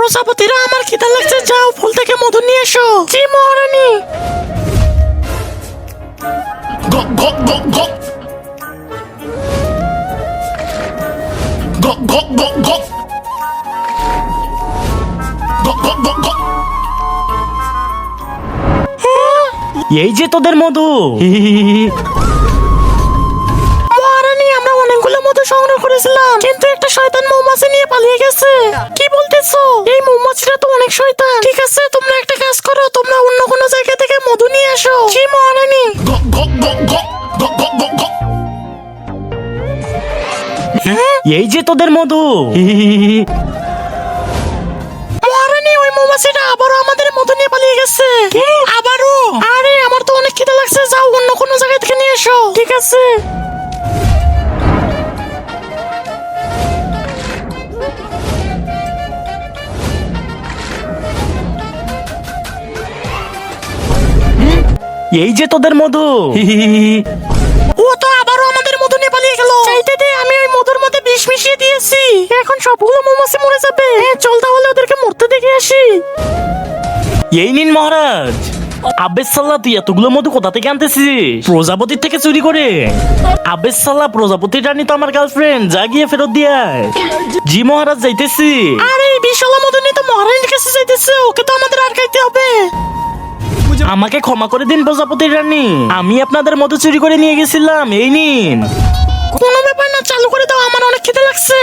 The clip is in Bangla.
প্রজাপতিরা আমার খিদা লাগছে, যাও ফুল থেকে মধু নিয়ে এসো। জি মহারানী। এই যে তোদের মধু। মহারানী, আমরা অনেকগুলো মধু সংগ্রহ করেছিলাম, কিন্তু একটা শয়তান মৌমাছি নিয়ে পালিয়ে গেছে। কি বলতেছো? এই মৌমাছিটা তো অনেক শয়তান। ঠিক আছে, তোমরা একটা কাজ করো, তোমরা অন্য কোনো জায়গা থেকে মধু নিয়ে আসো। জি মহারানী। এই যে তোদের মধু। মহারানী, ওই মৌমাছিটা আবারও আমাদের মধু নিয়ে পালিয়ে গেছে। আবারও? আরে আমার তো অনেক খিদে লাগছে, যাও অন্য কোনো জায়গা থেকে নিয়ে এসো। ঠিক আছে। এই যে তোদের মধু। ও তো আবারও আমাদের মধু নিয়ে পালিয়ে গেল। চাইতে দে, আমি ওই মধুর মধ্যে বিষ মিশিয়ে দিয়েছি। এখন সবগুলো মৌমাছি মরে যাবে। চল তাহলে ওদেরকে মরতে দেখে আসি। এই নিন মহারাজ। আব্বেস সাল্লাহ, তুই এতগুলো মধু কোথা থেকে আনতেছিস? প্রজাপতির থেকে চুরি করে? আব্বেস সাল্লাহ, প্রজাপতির রানী তো আমার গার্লফ্রেন্ড, যা গিয়ে ফেরত দিয়ে আয়। জি মহারাজ, যাইতেছি। আরে এই বিশাল মধু নিয়ে তো মহারানীর কাছে যাইতেছে, ওকে তো আমাদের আর খাইতে হবে। আমাকে ক্ষমা করে দিন প্রজাপতির রানী, আমি আপনাদের মধু চুরি করে নিয়ে গেছিলাম, এই নিন। কোনো ব্যাপার না, চালু করে দাও, আমার অনেক খিদে লাগছে।